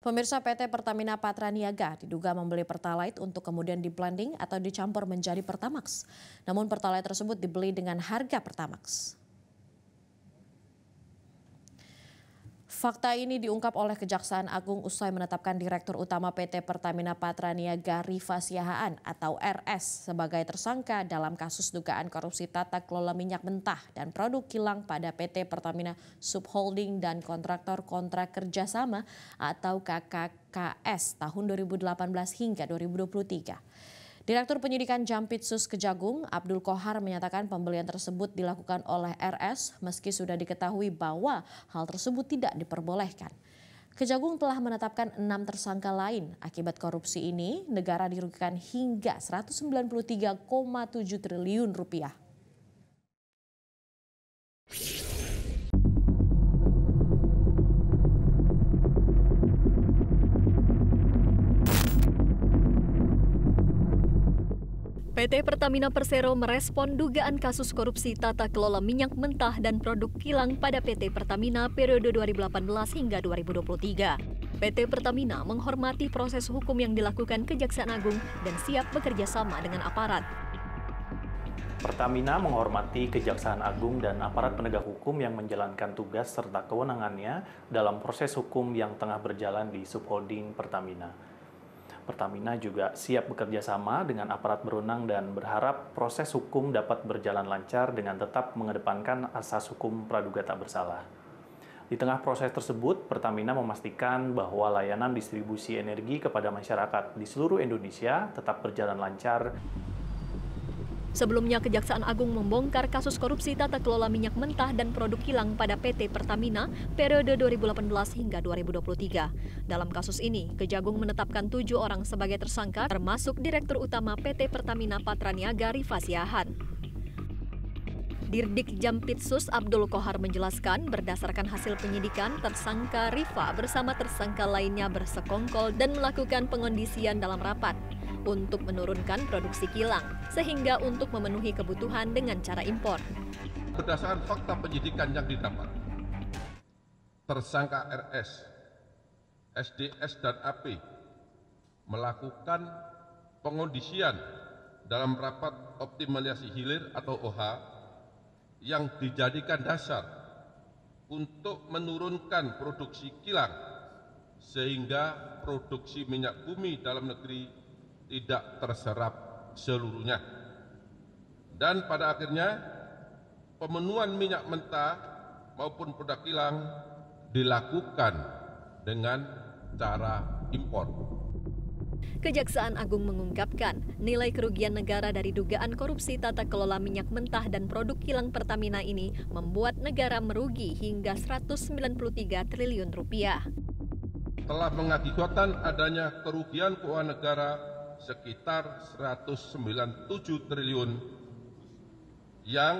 Pemirsa, PT Pertamina Patraniaga diduga membeli Pertalite untuk kemudian di-blending atau dicampur menjadi Pertamax. Namun Pertalite tersebut dibeli dengan harga Pertamax. Fakta ini diungkap oleh Kejaksaan Agung usai menetapkan Direktur Utama PT Pertamina Patraniaga Rifa Siahaan atau RS sebagai tersangka dalam kasus dugaan korupsi tata kelola minyak mentah dan produk kilang pada PT Pertamina Subholding dan Kontraktor Kontrak Kerjasama atau KKKS tahun 2018 hingga 2023. Direktur Penyidikan Jampitsus Kejagung, Abdul Kohar, menyatakan pembelian tersebut dilakukan oleh RS meski sudah diketahui bahwa hal tersebut tidak diperbolehkan. Kejagung telah menetapkan 6 tersangka lain. Akibat korupsi ini, negara dirugikan hingga 193,7 triliun rupiah. PT Pertamina Persero merespon dugaan kasus korupsi tata kelola minyak mentah dan produk kilang pada PT Pertamina periode 2018 hingga 2023. PT Pertamina menghormati proses hukum yang dilakukan Kejaksaan Agung dan siap bekerja sama dengan aparat. Pertamina menghormati Kejaksaan Agung dan aparat penegak hukum yang menjalankan tugas serta kewenangannya dalam proses hukum yang tengah berjalan di Subholding Pertamina. Pertamina juga siap bekerja sama dengan aparat berwenang dan berharap proses hukum dapat berjalan lancar dengan tetap mengedepankan asas hukum praduga tak bersalah. Di tengah proses tersebut, Pertamina memastikan bahwa layanan distribusi energi kepada masyarakat di seluruh Indonesia tetap berjalan lancar. Sebelumnya, Kejaksaan Agung membongkar kasus korupsi tata kelola minyak mentah dan produk kilang pada PT Pertamina periode 2018 hingga 2023. Dalam kasus ini, Kejagung menetapkan 7 orang sebagai tersangka, termasuk Direktur Utama PT Pertamina Patraniaga Rifa Siahaan. Dirdik Jampitsus Abdul Kohar menjelaskan berdasarkan hasil penyidikan, tersangka Rifa bersama tersangka lainnya bersekongkol dan melakukan pengondisian dalam rapat untuk menurunkan produksi kilang, sehingga untuk memenuhi kebutuhan dengan cara impor. Berdasarkan fakta penyidikan yang didapat, tersangka RS, SDS, dan AP melakukan pengondisian dalam rapat optimalisasi hilir atau OH yang dijadikan dasar untuk menurunkan produksi kilang sehingga produksi minyak bumi dalam negeri tidak terserap seluruhnya. Dan pada akhirnya pemenuhan minyak mentah maupun produk kilang dilakukan dengan cara impor. Kejaksaan Agung mengungkapkan nilai kerugian negara dari dugaan korupsi tata kelola minyak mentah dan produk kilang Pertamina ini membuat negara merugi hingga 193 triliun rupiah. Telah mengakibatkan adanya kerugian keuangan negara sekitar 197 triliun yang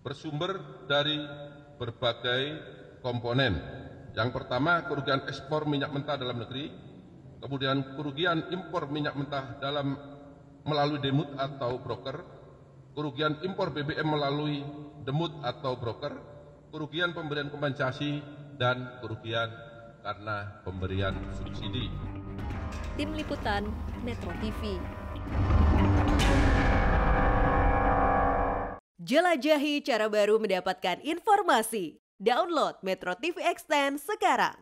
bersumber dari berbagai komponen. Yang pertama, kerugian ekspor minyak mentah dalam negeri, kemudian kerugian impor minyak mentah melalui demut atau broker, kerugian impor BBM melalui demut atau broker, kerugian pemberian kompensasi, dan kerugian karena pemberian subsidi. Tim Liputan Metro TV. Jelajahi cara baru mendapatkan informasi. Download Metro TV Extend sekarang.